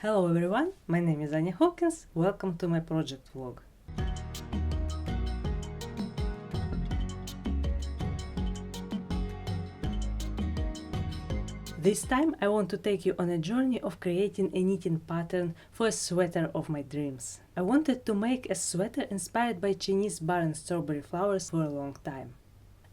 Hello everyone, my name is Anya Hawkins, welcome to my project vlog. This time I want to take you on a journey of creating a knitting pattern for a sweater of my dreams. I wanted to make a sweater inspired by Chinese Barren Strawberry flowers for a long time.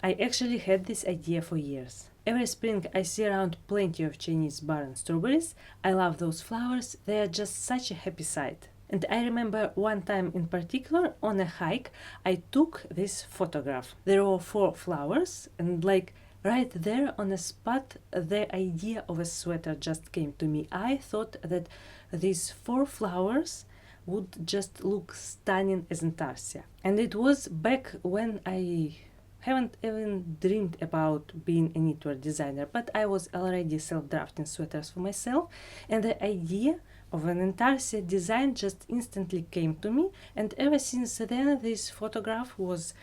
I actually had this idea for years. Every spring I see around plenty of Chinese Barren strawberries. I love those flowers, they are just such a happy sight. And I remember one time in particular, on a hike, I took this photograph. There were 4 flowers, and right there on the spot, the idea of a sweater just came to me. I thought that these 4 flowers would just look stunning as Intarsia. And it was back when I haven't even dreamed about being a knitwear designer, but I was already self-drafting sweaters for myself, and the idea of an Intarsia design just instantly came to me, and ever since then this photograph was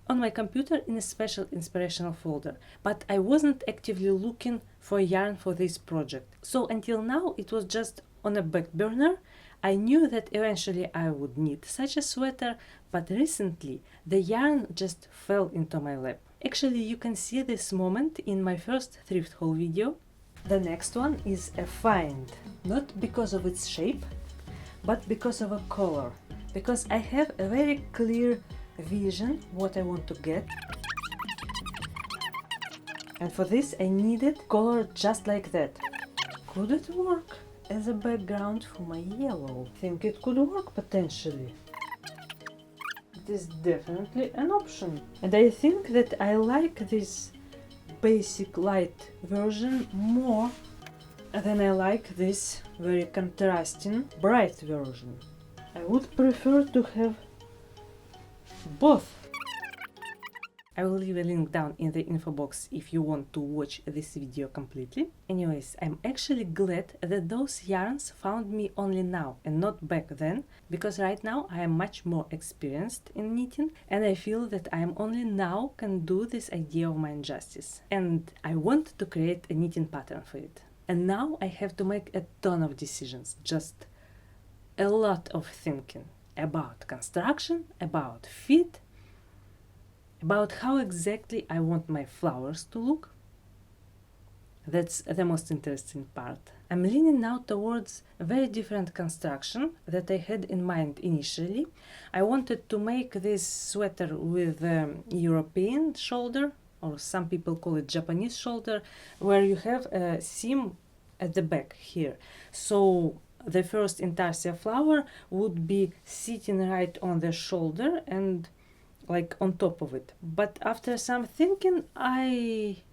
on my computer in a special inspirational folder. But I wasn't actively looking for yarn for this project, so until now it was just on a back burner. I knew that eventually I would knit such a sweater, but recently the yarn just fell into my lap. Actually, you can see this moment in my first thrift haul video. The next one is a find, not because of its shape, but because of a color. Because I have a very clear vision what I want to get. And for this I needed color just like that. Could it work as a background for my yellow? I think it could work potentially. It is definitely an option. And I think that I like this basic light version more than I like this very contrasting bright version. I would prefer to have both. I will leave a link down in the info box if you want to watch this video completely. Anyways, I'm actually glad that those yarns found me only now and not back then, because right now I am much more experienced in knitting and I feel that I am only now can do this idea of mine justice. And I want to create a knitting pattern for it. And now I have to make a ton of decisions, just a lot of thinking about construction, about fit, about how exactly I want my flowers to look. That's the most interesting part. I'm leaning now towards a very different construction that I had in mind initially. I wanted to make this sweater with a European shoulder, or some people call it Japanese shoulder, where you have a seam at the back here. So the first Intarsia flower would be sitting right on the shoulder and on top of it. But after some thinking, I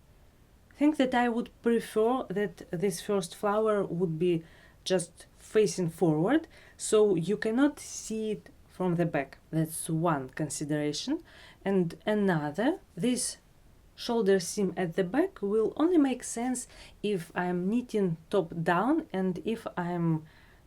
think that I would prefer that this first flower would be just facing forward, so you cannot see it from the back. That's one consideration. And another, this shoulder seam at the back will only make sense if I'm knitting top down and if I'm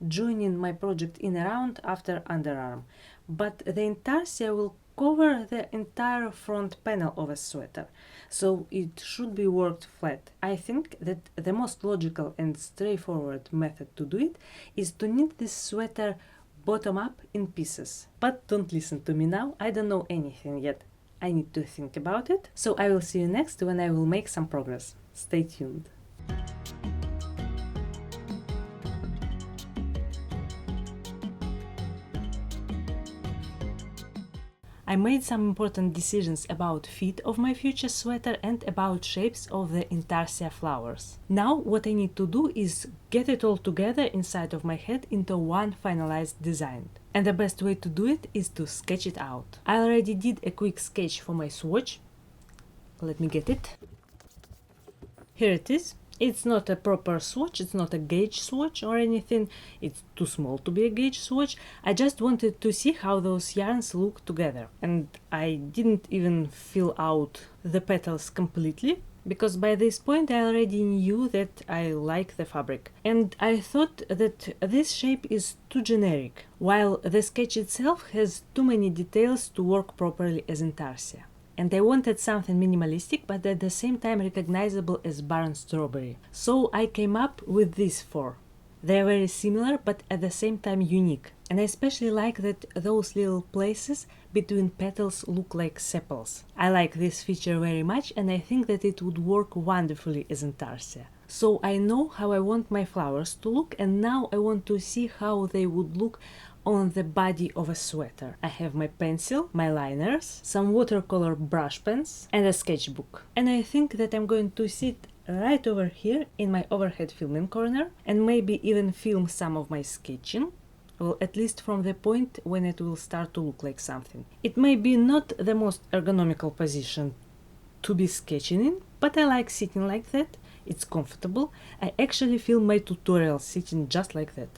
joining my project in around after underarm. But the Intarsia will cover the entire front panel of a sweater, so it should be worked flat. I think that the most logical and straightforward method to do it is to knit this sweater bottom up in pieces. But don't listen to me now, I don't know anything yet. I need to think about it, so I will see you next when I will make some progress. Stay tuned. I made some important decisions about fit of my future sweater and about shapes of the Intarsia flowers. Now what I need to do is get it all together inside of my head into one finalized design. And the best way to do it is to sketch it out. I already did a quick sketch for my swatch. Let me get it. Here it is. It's not a proper swatch, it's not a gauge swatch or anything, it's too small to be a gauge swatch. I just wanted to see how those yarns look together. And I didn't even fill out the petals completely, because by this point I already knew that I like the fabric. And I thought that this shape is too generic, while the sketch itself has too many details to work properly as Intarsia. And I wanted something minimalistic, but at the same time recognizable as Barren Strawberry. So I came up with these 4. They are very similar but at the same time unique. And I especially like that those little places between petals look like sepals. I like this feature very much and I think that it would work wonderfully as Intarsia. So I know how I want my flowers to look and now I want to see how they would look on the body of a sweater. I have my pencil, my liners, some watercolor brush pens and a sketchbook. And I think that I'm going to sit right over here in my overhead filming corner and maybe even film some of my sketching. Well, at least from the point when it will start to look like something. It may be not the most ergonomical position to be sketching in, but I like sitting like that. It's comfortable. I actually film my tutorials sitting just like that.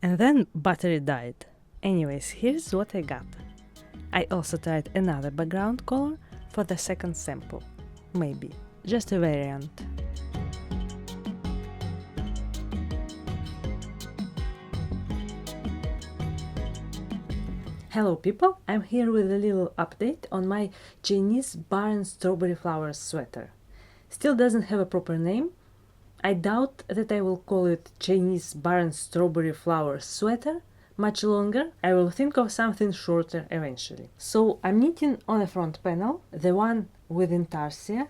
And then battery died. Anyways, here's what I got. I also tried another background color for the second sample. Maybe. Just a variant. Hello people, I'm here with a little update on my Chinese Barren Strawberry flowers sweater. Still doesn't have a proper name. I doubt that I will call it Chinese Barren Strawberry flowers sweater much longer. I will think of something shorter eventually. So I'm knitting on the front panel, the one with Intarsia,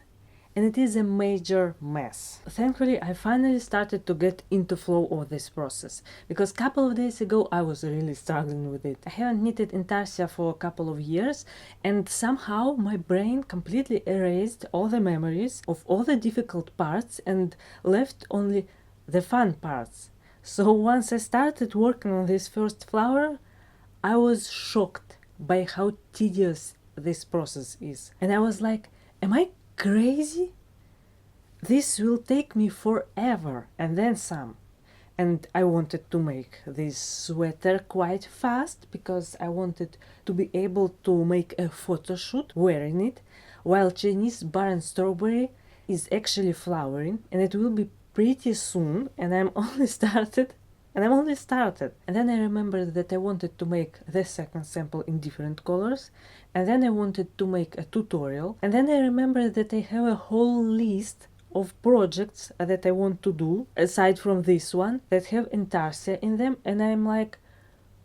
and it is a major mess. Thankfully, I finally started to get into flow of this process, because a couple of days ago I was really struggling with it. I haven't knitted Intarsia for a couple of years, and somehow my brain completely erased all the memories of all the difficult parts and left only the fun parts. So once I started working on this first flower, I was shocked by how tedious this process is. And I was like, am I crazy? This will take me forever and then some. And I wanted to make this sweater quite fast because I wanted to be able to make a photo shoot wearing it while Chinese Barren Strawberry is actually flowering, and it will be pretty soon, and I'm only started. And then I remembered that I wanted to make the second sample in different colors, and then I wanted to make a tutorial, and then I remembered that I have a whole list of projects that I want to do, aside from this one, that have Intarsia in them, and I'm like,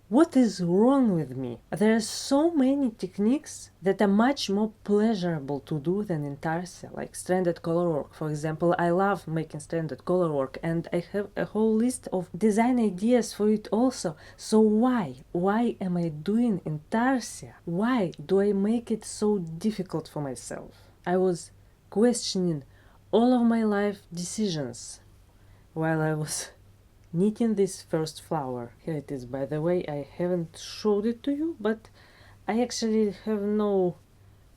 what is wrong with me? There are so many techniques that are much more pleasurable to do than Intarsia, like stranded color work. For example, I love making stranded color work, and I have a whole list of design ideas for it also. So why? Why am I doing Intarsia? Why do I make it so difficult for myself? I was questioning all of my life decisions while I was knitting this first flower. Here it is, by the way. I haven't showed it to you, but I actually have no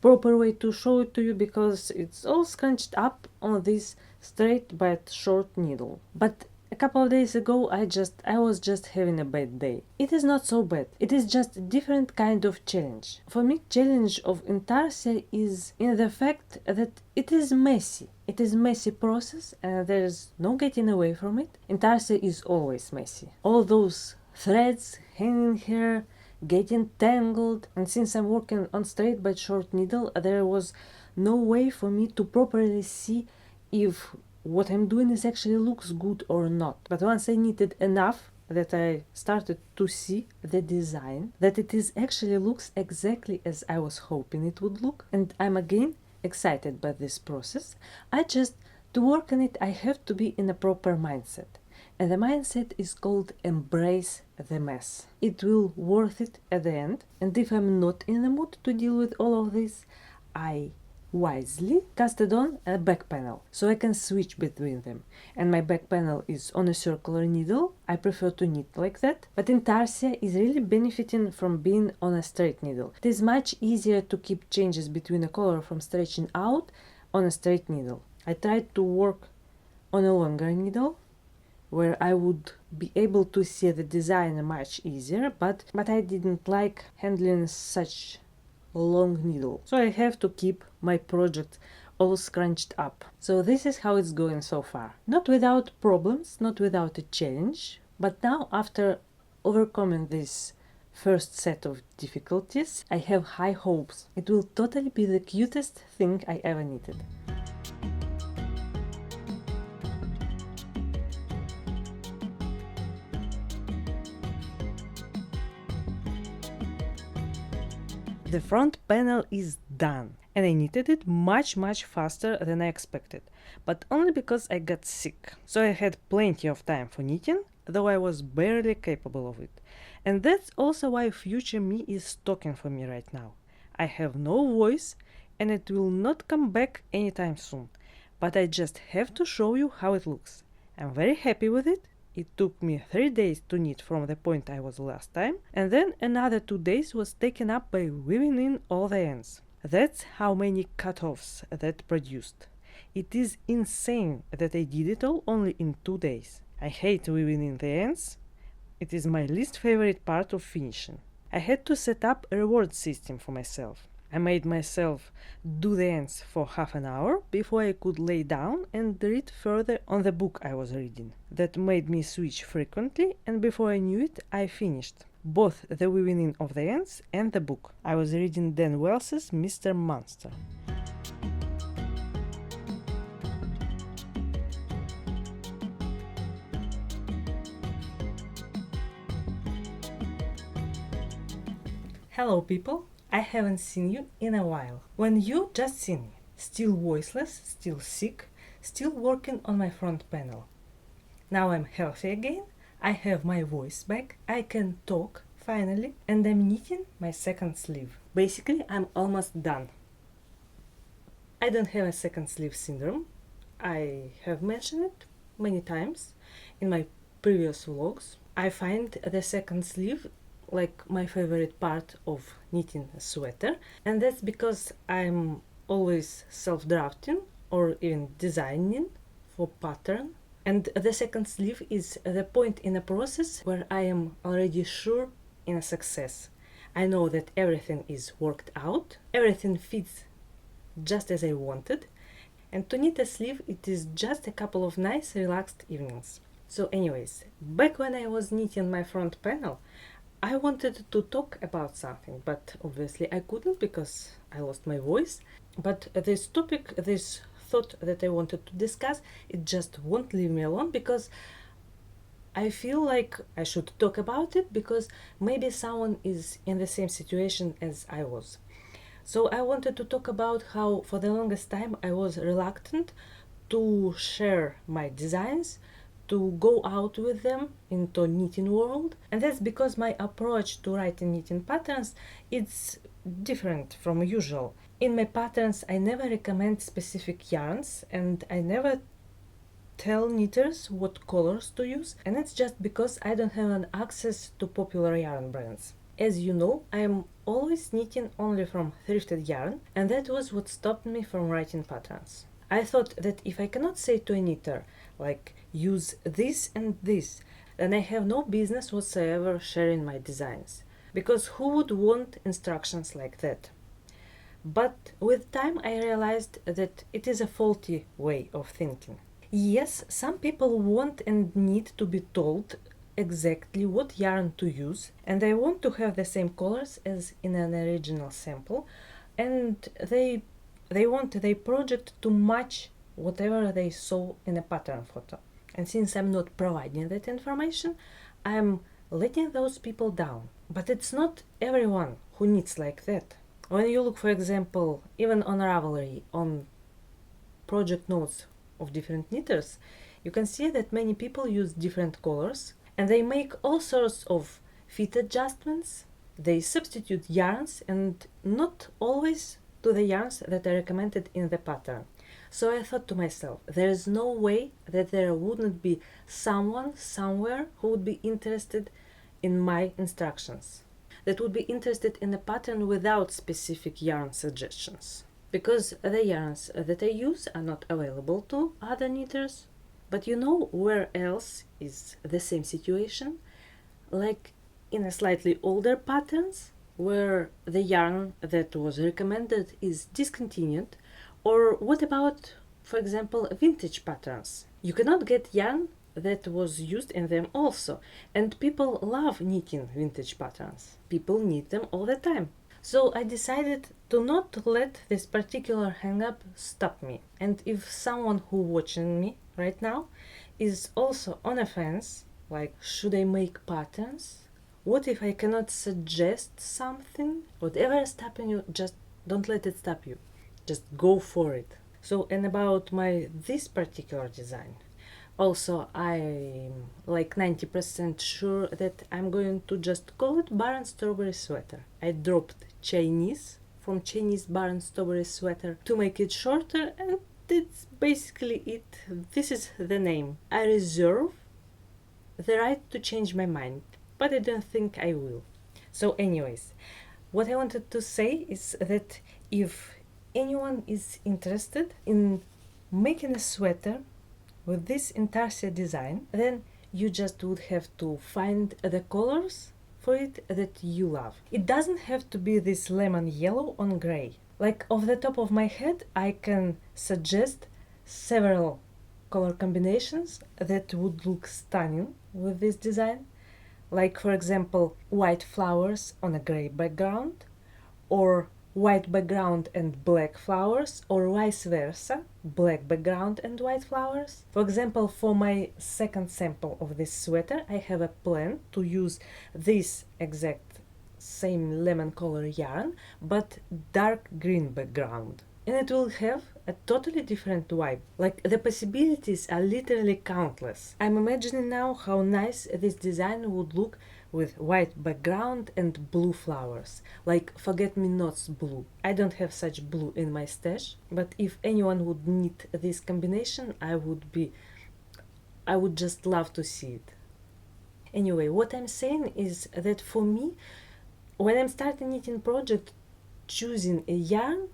proper way to show it to you because it's all scrunched up on this straight but short needle. But a couple of days ago I was just having a bad day. It is not so bad. It is just a different kind of challenge. For me, challenge of Intarsia is in the fact that it is messy. It is a messy process and there's no getting away from it. Intarsia is always messy. All those threads hanging here, getting tangled, and since I'm working on straight but short needle, there was no way for me to properly see if what I'm doing is actually looks good or not. But once I knitted enough that I started to see the design, that it is actually looks exactly as I was hoping it would look, and I'm again excited by this process. To work on it, I have to be in a proper mindset. And the mindset is called embrace the mess. It will worth it at the end. And if I'm not in the mood to deal with all of this, I wisely casted on a back panel so I can switch between them. And my back panel is on a circular needle. I prefer to knit like that. But Intarsia is really benefiting from being on a straight needle. It is much easier to keep changes between a color from stretching out on a straight needle. I tried to work on a longer needle where I would be able to see the design much easier, but I didn't like handling such long needle. So I have to keep my project all scrunched up. So this is how it's going so far. Not without problems, not without a challenge, but now after overcoming this first set of difficulties, I have high hopes. It will totally be the cutest thing I ever knitted. The front panel is done, and I knitted it much faster than I expected, but only because I got sick. So I had plenty of time for knitting, though I was barely capable of it. And that's also why future me is talking for me right now. I have no voice, and it will not come back anytime soon, but I just have to show you how it looks. I'm very happy with it. It took me 3 days to knit from the point I was last time, and then another 2 days was taken up by weaving in all the ends. That's how many cut-offs that produced. It is insane that I did it all only in 2 days. I hate weaving in the ends. It is my least favorite part of finishing. I had to set up a reward system for myself. I made myself do the ends for half an hour before I could lay down and read further on the book I was reading. That made me switch frequently, and before I knew it, I finished both the weaving in of the ends and the book. I was reading Dan Wells's Mr. Monster. Hello people! I haven't seen you in a while. When you just seen me, still voiceless, still sick, still working on my front panel. Now I'm healthy again, I have my voice back, I can talk finally, and I'm knitting my second sleeve. Basically, I'm almost done. I don't have a second sleeve syndrome. I have mentioned it many times in my previous vlogs. I find the second sleeve like my favorite part of knitting a sweater, and that's because I'm always self-drafting or even designing for pattern, and the second sleeve is the point in a process where I am already sure in a success. I know that everything is worked out, everything fits just as I wanted, and to knit a sleeve it is just a couple of nice relaxed evenings. So anyways, back when I was knitting my front panel, I wanted to talk about something, but obviously I couldn't because I lost my voice. But this topic, this thought that I wanted to discuss. It just won't leave me alone because I feel like I should talk about it because maybe someone is in the same situation as I was. So I wanted to talk about how for the longest time I was reluctant to share my designs, to go out with them into knitting world, and that's because my approach to writing knitting patterns is different from usual. In my patterns I never recommend specific yarns and I never tell knitters what colors to use, and it's just because I don't have an access to popular yarn brands. As you know, I am always knitting only from thrifted yarn, and that was what stopped me from writing patterns. I thought that if I cannot say to a knitter, like, use this and this, then I have no business whatsoever sharing my designs. Because who would want instructions like that? But with time I realized that it is a faulty way of thinking. Yes, some people want and need to be told exactly what yarn to use, and they want to have the same colors as in an original sample, and they want their project to match whatever they saw in a pattern photo. And since I'm not providing that information, I'm letting those people down. But it's not everyone who knits like that. When you look, for example, even on Ravelry, on project notes of different knitters, you can see that many people use different colors and they make all sorts of fit adjustments. They substitute yarns and not always to the yarns that are recommended in the pattern. So I thought to myself, there is no way that there wouldn't be someone somewhere who would be interested in my instructions, that would be interested in a pattern without specific yarn suggestions. Because the yarns that I use are not available to other knitters. But you know where else is the same situation? Like in a slightly older patterns, where the yarn that was recommended is discontinued. Or what about, for example, vintage patterns? You cannot get yarn that was used in them also. And people love knitting vintage patterns. People knit them all the time. So I decided to not let this particular hang-up stop me. And if someone who watching me right now is also on a fence, like, should I make patterns? What if I cannot suggest something? Whatever is stopping you, just don't let it stop you. Just go for it. So, and about this particular design. Also, I'm like 90% sure that I'm going to just call it Barren Strawberry sweater. I dropped Chinese from Chinese Barren Strawberry sweater to make it shorter, and that's basically it. This is the name. I reserve the right to change my mind, but I don't think I will. So anyways, what I wanted to say is that if anyone is interested in making a sweater with this Intarsia design, then you just would have to find the colors for it that you love. It doesn't have to be this lemon yellow on gray. Like, off the top of my head, I can suggest several color combinations that would look stunning with this design. Like, for example, white flowers on a gray background, or white background and black flowers, or vice versa, black background and white flowers. For example, for my second sample of this sweater, I have a plan to use this exact same lemon color yarn, but dark green background. And it will have a totally different vibe. Like, the possibilities are literally countless. I'm imagining now how nice this design would look with white background and blue flowers, like forget-me-nots blue. I don't have such blue in my stash, but if anyone would knit this combination, I would just love to see it. Anyway, what I'm saying is that for me, when I'm starting knitting project, choosing a yarn,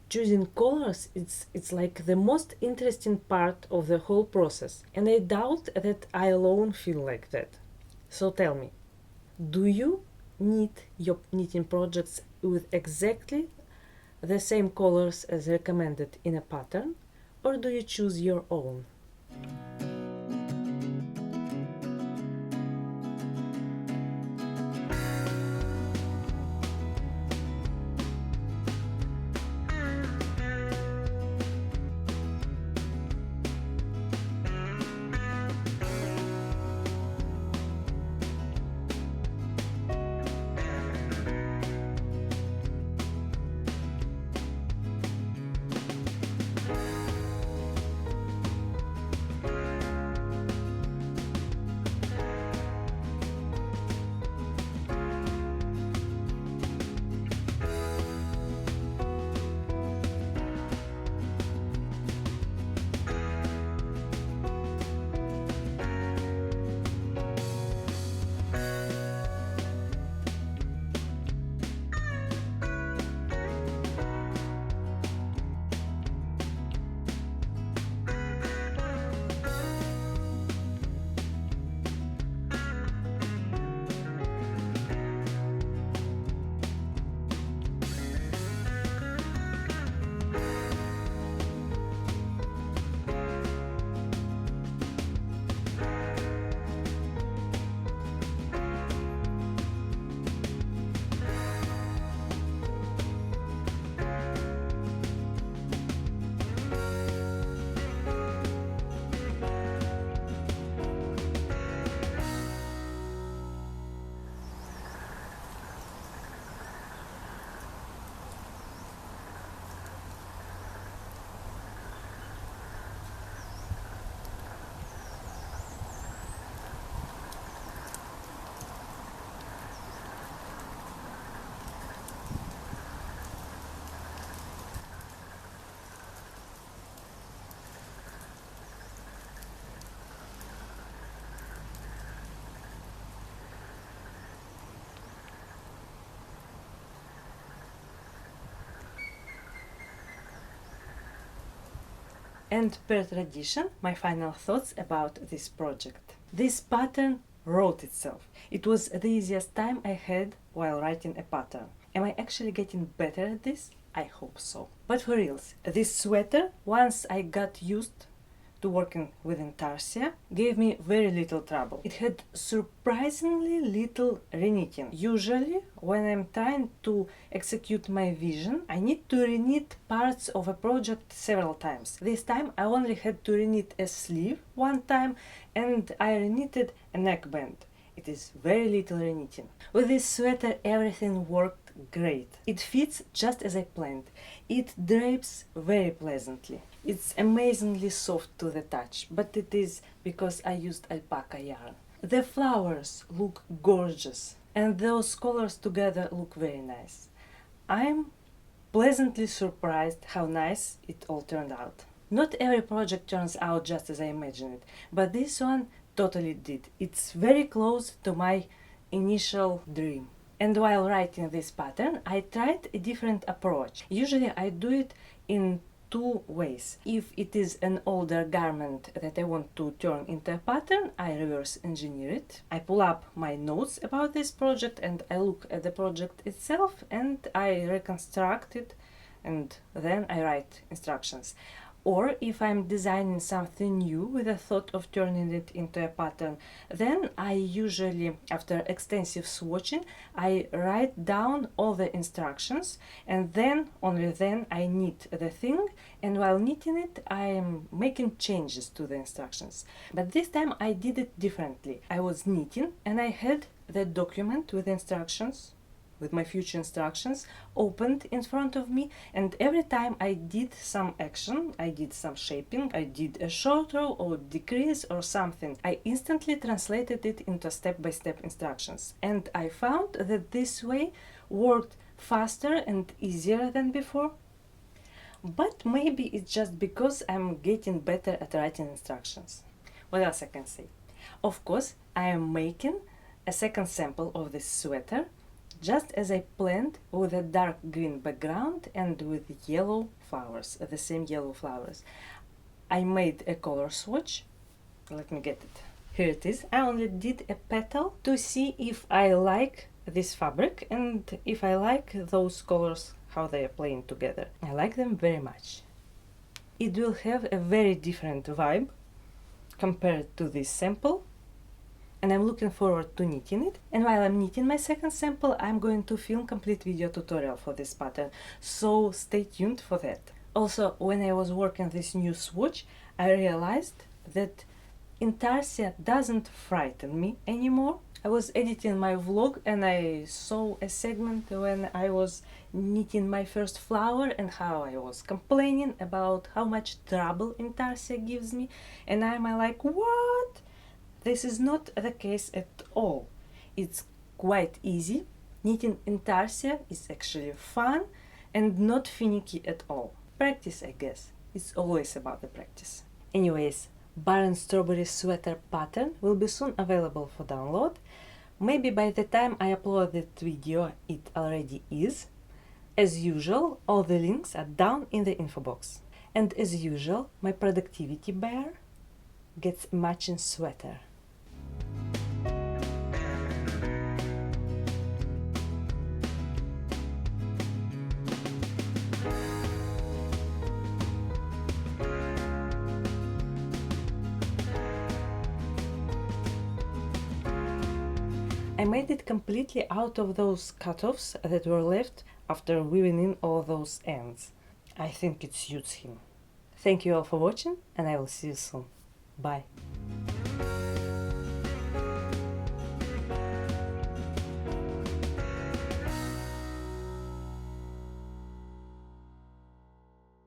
choosing colors, it's like the most interesting part of the whole process, and I doubt that I alone feel like that. So tell me, do you knit your knitting projects with exactly the same colors as recommended in a pattern, or do you choose your own? And per tradition, my final thoughts about this project. This pattern wrote itself. It was the easiest time I had while writing a pattern. Am I actually getting better at this? I hope so. But for reals, this sweater, once I got used to working with Intarsia, gave me very little trouble. It had surprisingly little reknitting. Usually, when I'm trying to execute my vision, I need to reknit parts of a project several times. This time I only had to reknit a sleeve one time, and I reknitted a neckband. It is very little reknitting. With this sweater everything worked great. It fits just as I planned. It drapes very pleasantly. It's amazingly soft to the touch, but it is because I used alpaca yarn. The flowers look gorgeous, and those colors together look very nice. I'm pleasantly surprised how nice it all turned out. Not every project turns out just as I imagined it, but this one totally did. It's very close to my initial dream. And while writing this pattern, I tried a different approach. Usually I do it in two ways. If it is an older garment that I want to turn into a pattern, I reverse engineer it. I pull up my notes about this project and I look at the project itself and I reconstruct it, and then I write instructions. Or if I'm designing something new with the thought of turning it into a pattern, then I usually, after extensive swatching, I write down all the instructions, and then, only then, I knit the thing, and while knitting it, I am making changes to the instructions. But this time I did it differently. I was knitting and I had the document with instructions, with my future instructions, opened in front of me, and every time I did some action, I did some shaping, I did a short row or decrease or something, I instantly translated it into step-by-step instructions. And I found that this way worked faster and easier than before. But maybe it's just because I'm getting better at writing instructions. What else I can say? Of course, I am making a second sample of this sweater, just as I planned, with a dark green background and with yellow flowers, the same yellow flowers. I made a color swatch. Let me get it. Here it is. I only did a petal to see if I like this fabric and if I like those colors, how they are playing together. I like them very much. It will have a very different vibe compared to this sample, and I'm looking forward to knitting it. And while I'm knitting my second sample, I'm going to film complete video tutorial for this pattern, so stay tuned for that. Also, when I was working this new swatch, I realized that Intarsia doesn't frighten me anymore. I was editing my vlog and I saw a segment when I was knitting my first flower and how I was complaining about how much trouble Intarsia gives me, and I'm like, what? This is not the case at all. It's quite easy. Knitting Intarsia is actually fun and not finicky at all. Practice, I guess. It's always about the practice. Anyways, Barren Strawberry sweater pattern will be soon available for download. Maybe by the time I upload that video it already is. As usual, all the links are down in the info box. And as usual, my productivity bear gets a matching sweater. I made it completely out of those cutoffs that were left after weaving in all those ends. I think it suits him. Thank you all for watching, and I will see you soon. Bye.